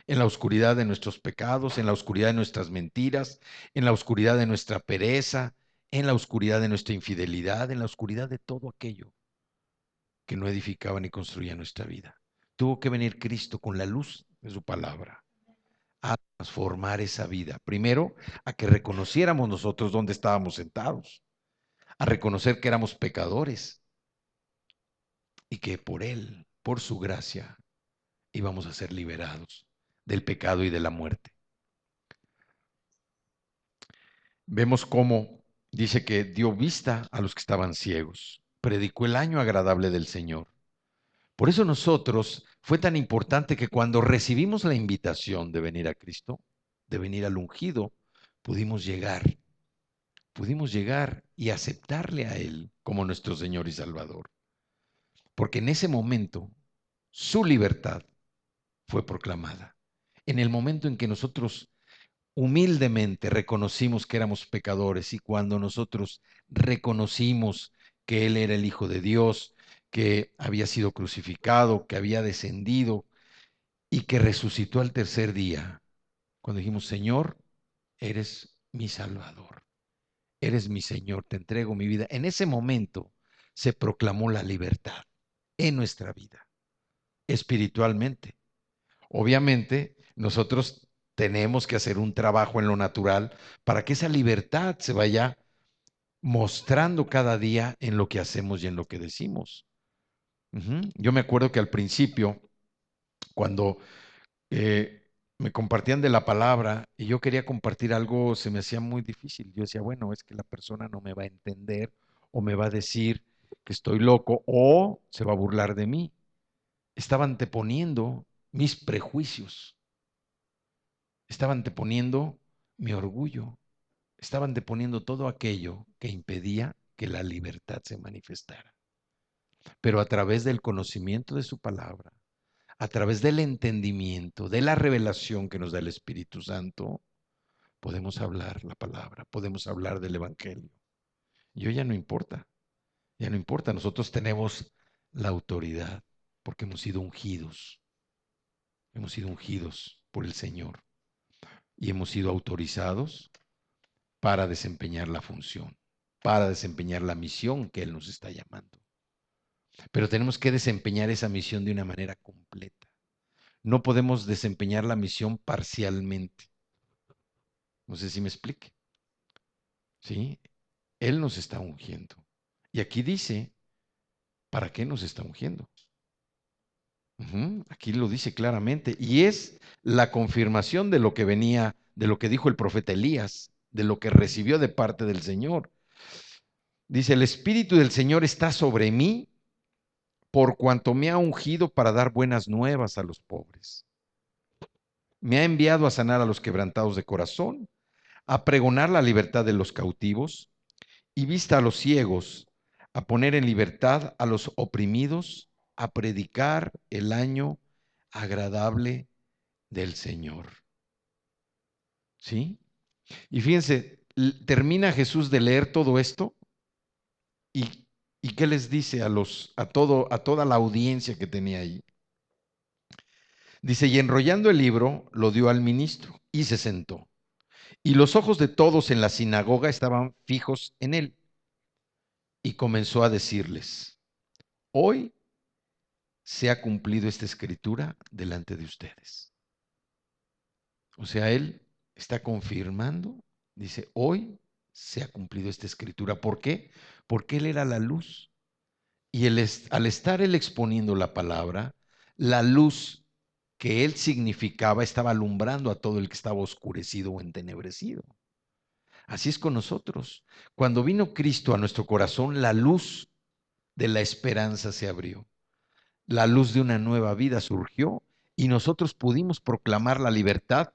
de nuestros pecados, en la oscuridad de nuestras mentiras, en la oscuridad de nuestra pereza, en la oscuridad de nuestra infidelidad, en la oscuridad de todo aquello que no edificaba ni construía nuestra vida. Tuvo que venir Cristo con la luz de su palabra a transformar esa vida. Primero, a que reconociéramos nosotros dónde estábamos sentados, a reconocer que éramos pecadores y que por Él, por su gracia, íbamos a ser liberados del pecado y de la muerte. Vemos cómo dice que dio vista a los que estaban ciegos, predicó el año agradable del Señor. Por eso nosotros fue tan importante que cuando recibimos la invitación de venir a Cristo, de venir al ungido, pudimos llegar y aceptarle a Él como nuestro Señor y Salvador. Porque en ese momento su libertad fue proclamada. En el momento en que nosotros humildemente reconocimos que éramos pecadores y cuando nosotros reconocimos que Él era el Hijo de Dios, que había sido crucificado, que había descendido y que resucitó al tercer día, cuando dijimos, Señor, eres mi Salvador, eres mi Señor, te entrego mi vida. En ese momento se proclamó la libertad en nuestra vida, espiritualmente. Obviamente, nosotros tenemos que hacer un trabajo en lo natural para que esa libertad se vaya mostrando cada día en lo que hacemos y en lo que decimos. Yo me acuerdo que al principio, cuando me compartían de la palabra y yo quería compartir algo, se me hacía muy difícil. Yo decía, bueno, es que la persona no me va a entender o me va a decir que estoy loco o se va a burlar de mí. Estaba anteponiendo mis prejuicios, estaba anteponiendo mi orgullo, estaba anteponiendo todo aquello que impedía que la libertad se manifestara. Pero a través del conocimiento de su palabra, a través del entendimiento, de la revelación que nos da el Espíritu Santo, podemos hablar la palabra, podemos hablar del Evangelio. Y hoy ya no importa, nosotros tenemos la autoridad porque hemos sido ungidos por el Señor y hemos sido autorizados para desempeñar la función, para desempeñar la misión que Él nos está llamando. Pero tenemos que desempeñar esa misión de una manera completa. No podemos desempeñar la misión parcialmente. No sé si me explique. ¿Sí? Él nos está ungiendo. Y aquí dice, ¿para qué nos está ungiendo? Aquí lo dice claramente. Y es la confirmación de lo que venía, de lo que dijo el profeta Elías, de lo que recibió de parte del Señor. Dice, el Espíritu del Señor está sobre mí por cuanto me ha ungido para dar buenas nuevas a los pobres. Me ha enviado a sanar a los quebrantados de corazón, a pregonar la libertad de los cautivos y vista a los ciegos, a poner en libertad a los oprimidos, a predicar el año agradable del Señor. ¿Sí? Y fíjense, termina Jesús de leer todo esto y, ¿qué les dice a toda la audiencia que tenía ahí? Dice, y enrollando el libro, lo dio al ministro y se sentó. Y los ojos de todos en la sinagoga estaban fijos en él. Y comenzó a decirles, hoy se ha cumplido esta escritura delante de ustedes. O sea, él está confirmando, dice, hoy se ha cumplido esta escritura. ¿Por qué? Porque él era la luz. Y al estar él exponiendo la palabra, la luz que él significaba estaba alumbrando a todo el que estaba oscurecido o entenebrecido. Así es con nosotros. Cuando vino Cristo a nuestro corazón, la luz de la esperanza se abrió. La luz de una nueva vida surgió y nosotros pudimos proclamar la libertad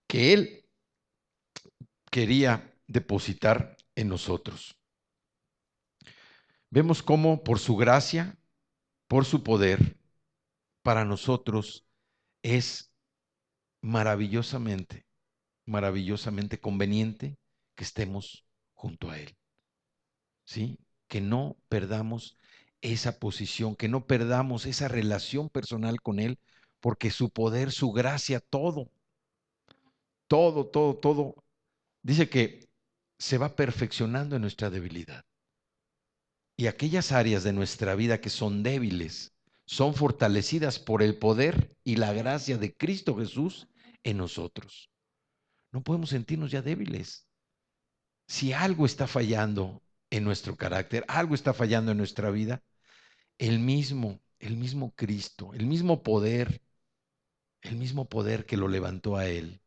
que Él quería depositar en nosotros. Vemos cómo por su gracia, por su poder, para nosotros es maravillosamente, maravillosamente conveniente que estemos junto a Él. ¿Sí? Que no perdamos esa posición, que no perdamos esa relación personal con Él, porque su poder, su gracia, todo, todo, dice que se va perfeccionando en nuestra debilidad. Y aquellas áreas de nuestra vida que son débiles, son fortalecidas por el poder y la gracia de Cristo Jesús en nosotros. No podemos sentirnos ya débiles. Si algo está fallando en nuestro carácter, algo está fallando en nuestra vida, el mismo Cristo, el mismo poder que lo levantó a Él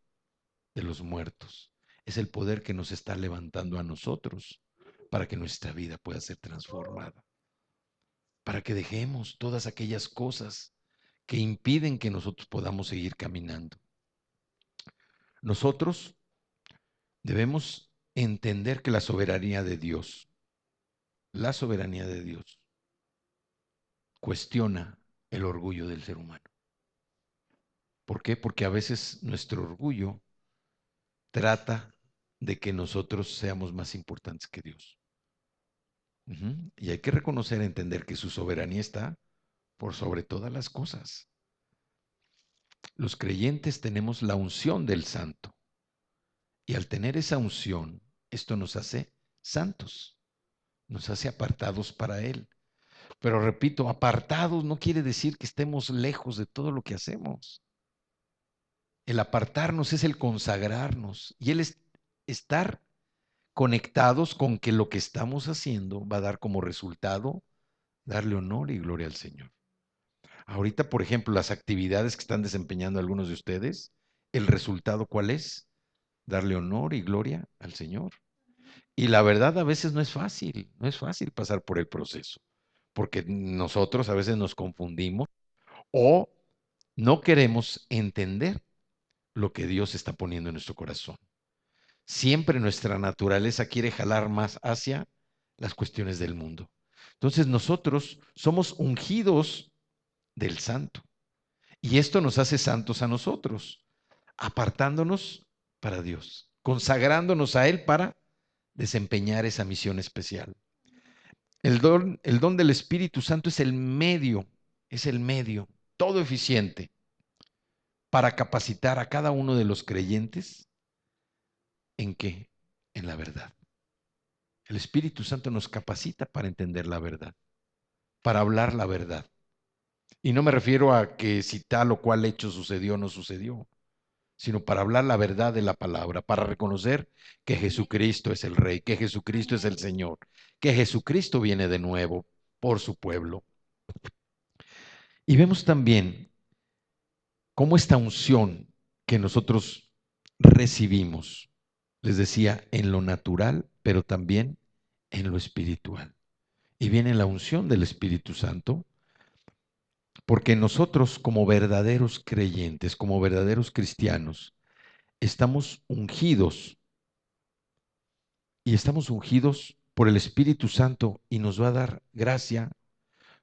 de los muertos, es el poder que nos está levantando a nosotros para que nuestra vida pueda ser transformada, para que dejemos todas aquellas cosas que impiden que nosotros podamos seguir caminando. Nosotros debemos entender que la soberanía de Dios cuestiona el orgullo del ser humano. ¿Por qué? Porque a veces nuestro orgullo trata de que nosotros seamos más importantes que Dios. Y hay que reconocer, entender que su soberanía está por sobre todas las cosas. Los creyentes tenemos la unción del santo. Y al tener esa unción, esto nos hace santos, nos hace apartados para Él. Pero repito, apartados no quiere decir que estemos lejos de todo lo que hacemos. El apartarnos es el consagrarnos y el estar conectados con que lo que estamos haciendo va a dar como resultado darle honor y gloria al Señor. Ahorita, por ejemplo, las actividades que están desempeñando algunos de ustedes, ¿el resultado cuál es? Darle honor y gloria al Señor. Y la verdad a veces no es fácil pasar por el proceso, porque nosotros a veces nos confundimos o no queremos entender lo que Dios está poniendo en nuestro corazón. Siempre nuestra naturaleza quiere jalar más hacia las cuestiones del mundo. Entonces nosotros somos ungidos del Santo y esto nos hace santos a nosotros, apartándonos para Dios, consagrándonos a Él para desempeñar esa misión especial. El don del Espíritu Santo es el medio, todo eficiente para capacitar a cada uno de los creyentes. ¿En qué? En la verdad. El Espíritu Santo nos capacita para entender la verdad, para hablar la verdad. Y no me refiero a que si tal o cual hecho sucedió o no sucedió, sino para hablar la verdad de la palabra, para reconocer que Jesucristo es el Rey, que Jesucristo es el Señor, que Jesucristo viene de nuevo por su pueblo. Y vemos también cómo esta unción que nosotros recibimos, les decía, en lo natural, pero también en lo espiritual. Y viene la unción del Espíritu Santo, porque nosotros como verdaderos creyentes, como verdaderos cristianos, estamos ungidos y estamos ungidos por el Espíritu Santo y nos va a dar gracia,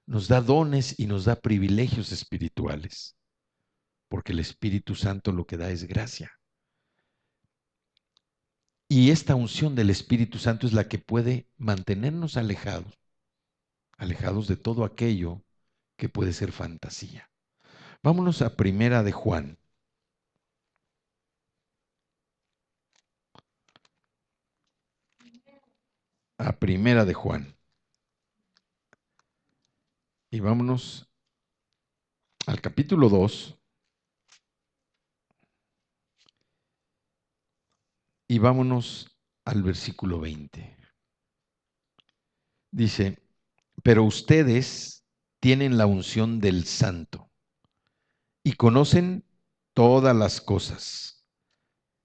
nos da dones y nos da privilegios espirituales, porque el Espíritu Santo lo que da es gracia. Y esta unción del Espíritu Santo es la que puede mantenernos alejados, alejados de todo aquello que puede ser fantasía. Vámonos a Primera de Juan. A Primera de Juan. Y vámonos al capítulo 2 y vámonos al versículo 20. Dice, pero ustedes tienen la unción del Santo y conocen todas las cosas.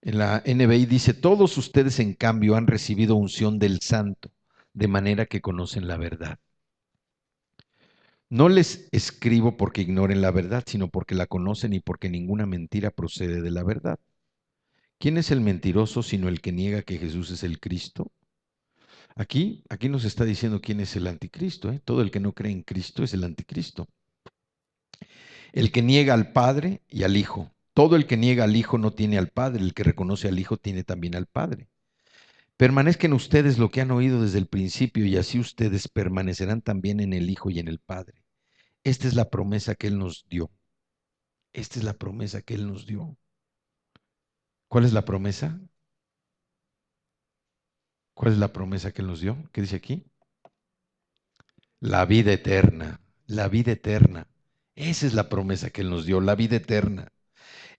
En la NBI dice, todos ustedes en cambio han recibido unción del Santo, de manera que conocen la verdad. No les escribo porque ignoren la verdad, sino porque la conocen y porque ninguna mentira procede de la verdad. ¿Quién es el mentiroso sino el que niega que Jesús es el Cristo? Aquí nos está diciendo quién es el anticristo, ¿eh? Todo el que no cree en Cristo es el anticristo. El que niega al Padre y al Hijo. Todo el que niega al Hijo no tiene al Padre, el que reconoce al Hijo tiene también al Padre. Permanezcan ustedes lo que han oído desde el principio y así ustedes permanecerán también en el Hijo y en el Padre. Esta es la promesa que Él nos dio. Esta es la promesa que Él nos dio. ¿Cuál es la promesa? ¿Cuál es la promesa que Él nos dio? ¿Qué dice aquí? La vida eterna, la vida eterna. Esa es la promesa que Él nos dio, la vida eterna.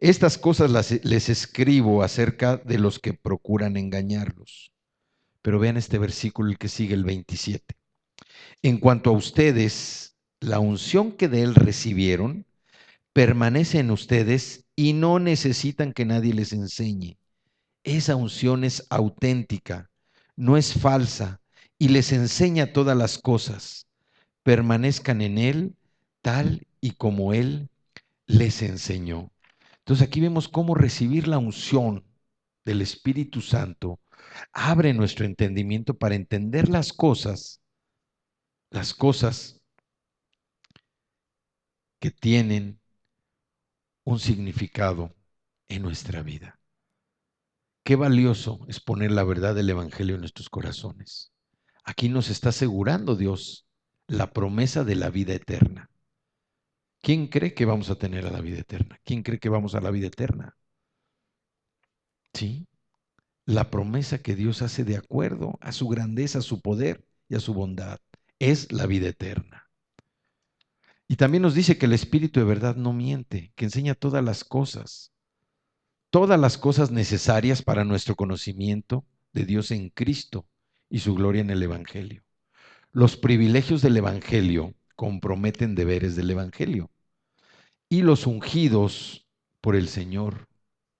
Estas cosas les escribo acerca de los que procuran engañarlos. Pero vean este versículo, el que sigue, el 27. En cuanto a ustedes, la unción que de Él recibieron permanece en ustedes y no necesitan que nadie les enseñe. Esa unción es auténtica, no es falsa y les enseña todas las cosas. Permanezcan en Él tal y como Él les enseñó. Entonces aquí vemos cómo recibir la unción del Espíritu Santo abre nuestro entendimiento para entender las cosas que tienen un significado en nuestra vida. Qué valioso es poner la verdad del Evangelio en nuestros corazones. Aquí nos está asegurando Dios la promesa de la vida eterna. ¿Quién cree que vamos a tener a la vida eterna? ¿Quién cree que vamos a la vida eterna? Sí, la promesa que Dios hace de acuerdo a su grandeza, a su poder y a su bondad es la vida eterna. Y también nos dice que el Espíritu de verdad no miente, que enseña todas las cosas necesarias para nuestro conocimiento de Dios en Cristo y su gloria en el Evangelio. Los privilegios del Evangelio comprometen deberes del Evangelio. Y los ungidos por el Señor,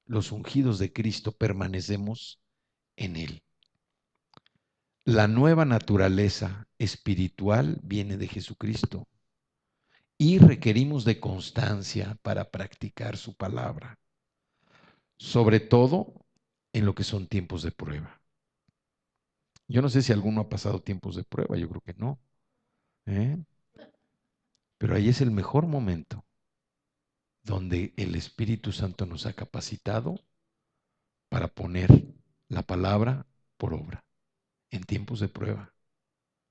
los ungidos de Cristo, permanecemos en Él. La nueva naturaleza espiritual viene de Jesucristo y requerimos de constancia para practicar su palabra, sobre todo en lo que son tiempos de prueba. Yo no sé si alguno ha pasado tiempos de prueba, yo creo que no, ¿eh? Pero ahí es el mejor momento donde el Espíritu Santo nos ha capacitado para poner la palabra por obra, en tiempos de prueba.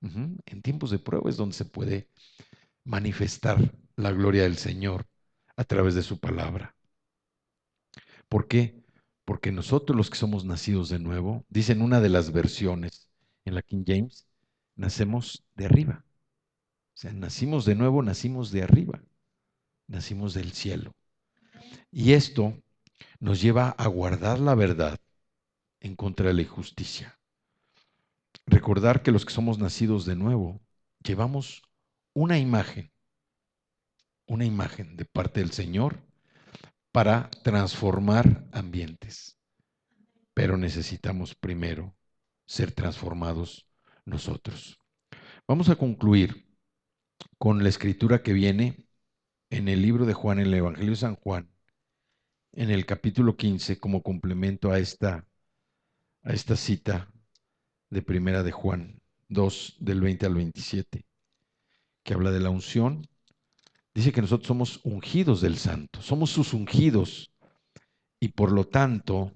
En tiempos de prueba es donde se puede manifestar la gloria del Señor a través de su palabra. ¿Por qué? Porque nosotros los que somos nacidos de nuevo, dicen una de las versiones en la King James, nacemos de arriba. O sea, nacimos de nuevo, nacimos de arriba, nacimos del cielo. Y esto nos lleva a guardar la verdad en contra de la injusticia. Recordar que los que somos nacidos de nuevo llevamos una imagen de parte del Señor para transformar ambientes. Pero necesitamos primero ser transformados nosotros. Vamos a concluir con la escritura que viene en el libro de Juan, en el Evangelio de San Juan, en el capítulo 15, como complemento a esta cita de primera de Juan 2, del 20 al 27, que habla de la unción. Dice que nosotros somos ungidos del Santo, somos sus ungidos, y por lo tanto,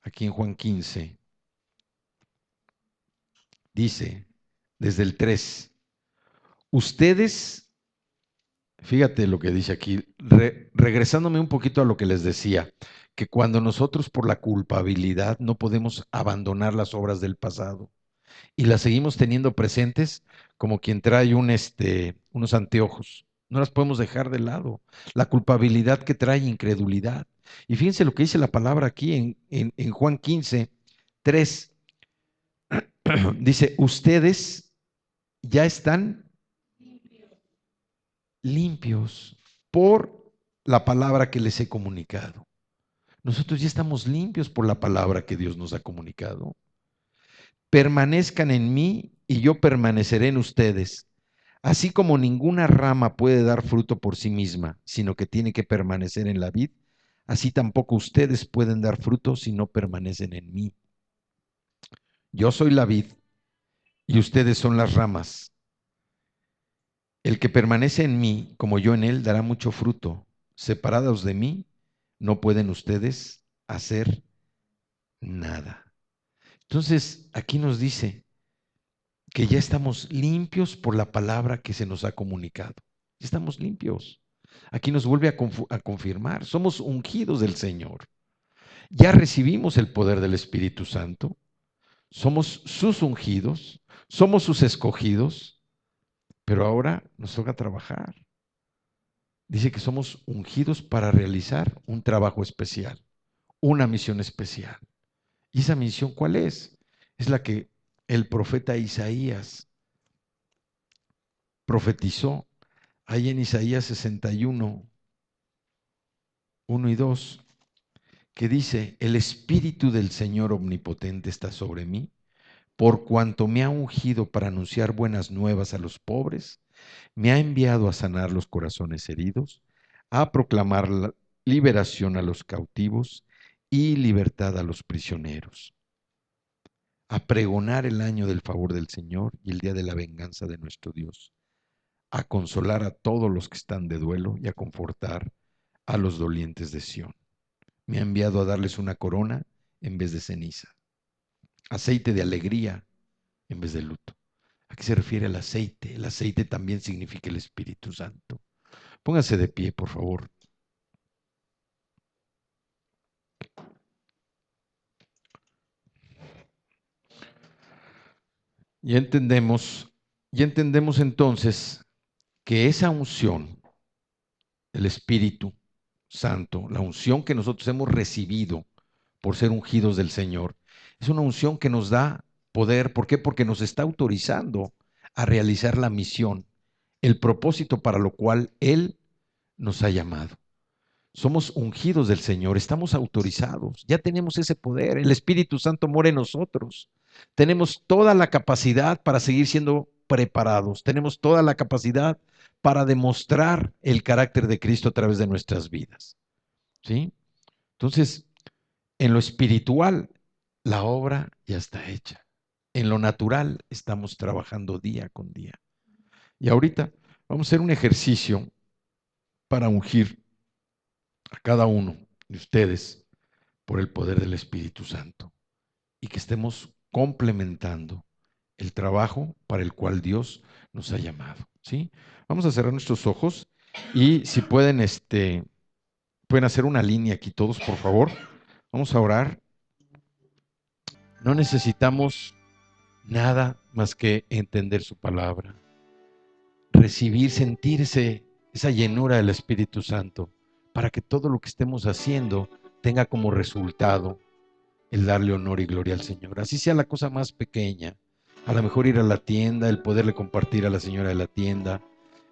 aquí en Juan 15, dice, desde el 3, ustedes, fíjate lo que dice aquí, regresándome un poquito a lo que les decía, que cuando nosotros por la culpabilidad no podemos abandonar las obras del pasado y las seguimos teniendo presentes como quien trae unos anteojos. No las podemos dejar de lado. La culpabilidad que trae incredulidad. Y fíjense lo que dice la palabra aquí en Juan 15, 3. Dice, ustedes ya están limpios por la palabra que les he comunicado. Nosotros ya estamos limpios por la palabra que Dios nos ha comunicado. Permanezcan en mí y yo permaneceré en ustedes. Así como ninguna rama puede dar fruto por sí misma, sino que tiene que permanecer en la vid, así tampoco ustedes pueden dar fruto si no permanecen en mí. Yo soy la vid y ustedes son las ramas. El que permanece en mí, como yo en él, dará mucho fruto. Separados de mí, no pueden ustedes hacer nada. Entonces, aquí nos dice que ya estamos limpios por la palabra que se nos ha comunicado. Ya estamos limpios. Aquí nos vuelve a confirmar, somos ungidos del Señor. Ya recibimos el poder del Espíritu Santo, somos sus ungidos, somos sus escogidos, pero ahora nos toca trabajar. Dice que somos ungidos para realizar un trabajo especial, una misión especial. ¿Y esa misión cuál es? Es la que el profeta Isaías profetizó ahí en Isaías 61, 1 y 2, que dice, el Espíritu del Señor Omnipotente está sobre mí, por cuanto me ha ungido para anunciar buenas nuevas a los pobres, me ha enviado a sanar los corazones heridos, a proclamar la liberación a los cautivos y libertad a los prisioneros, a pregonar el año del favor del Señor y el día de la venganza de nuestro Dios, a consolar a todos los que están de duelo y a confortar a los dolientes de Sión. Me ha enviado a darles una corona en vez de ceniza, aceite de alegría en vez de luto. ¿A qué se refiere el aceite? El aceite también significa el Espíritu Santo. Póngase de pie, por favor. Ya entendemos entonces que esa unción, el Espíritu Santo, la unción que nosotros hemos recibido por ser ungidos del Señor, es una unción que nos da poder. ¿Por qué? Porque nos está autorizando a realizar la misión, el propósito para lo cual Él nos ha llamado. Somos ungidos del Señor, estamos autorizados, ya tenemos ese poder, el Espíritu Santo mora en nosotros. Tenemos toda la capacidad para seguir siendo preparados, tenemos toda la capacidad para demostrar el carácter de Cristo a través de nuestras vidas. ¿Sí? Entonces, en lo espiritual, la obra ya está hecha. En lo natural, estamos trabajando día con día. Y ahorita vamos a hacer un ejercicio para ungir a cada uno de ustedes por el poder del Espíritu Santo y que estemos complementando el trabajo para el cual Dios nos ha llamado, ¿sí? Vamos a cerrar nuestros ojos y si pueden, pueden hacer una línea aquí todos, por favor. Vamos a orar. No necesitamos nada más que entender su palabra, recibir, sentirse esa llenura del Espíritu Santo, para que todo lo que estemos haciendo tenga como resultado el darle honor y gloria al Señor. Así sea la cosa más pequeña, a lo mejor ir a la tienda, el poderle compartir a la señora de la tienda,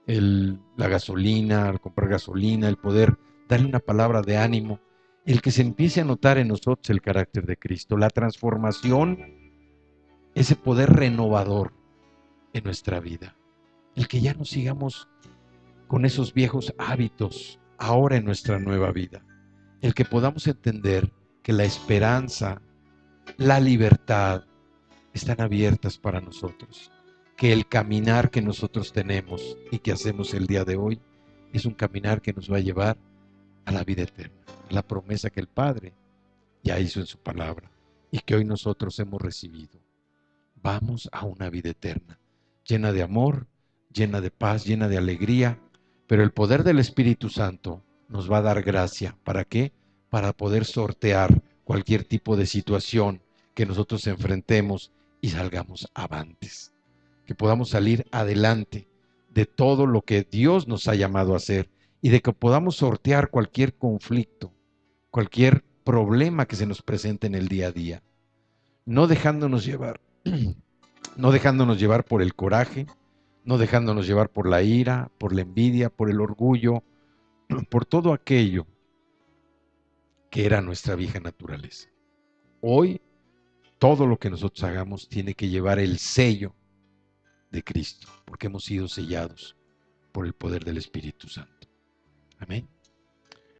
la gasolina, al comprar gasolina, el poder darle una palabra de ánimo, el que se empiece a notar en nosotros el carácter de Cristo, la transformación ese poder renovador en nuestra vida. El que ya no sigamos con esos viejos hábitos ahora en nuestra nueva vida. El que podamos entender que la esperanza, la libertad están abiertas para nosotros. Que el caminar que nosotros tenemos y que hacemos el día de hoy es un caminar que nos va a llevar a la vida eterna, a la promesa que el Padre ya hizo en su palabra y que hoy nosotros hemos recibido. Vamos a una vida eterna, llena de amor, llena de paz, llena de alegría, pero el poder del Espíritu Santo nos va a dar gracia. ¿Para qué? Para poder sortear cualquier tipo de situación que nosotros enfrentemos y salgamos avantes. Que podamos salir adelante de todo lo que Dios nos ha llamado a hacer y de que podamos sortear cualquier conflicto, cualquier problema que se nos presente en el día a día, no dejándonos llevar, no dejándonos llevar por el coraje, no dejándonos llevar por la ira, por la envidia, por el orgullo, por todo aquello que era nuestra vieja naturaleza. Hoy, todo lo que nosotros hagamos tiene que llevar el sello de Cristo, porque hemos sido sellados por el poder del Espíritu Santo. Amén.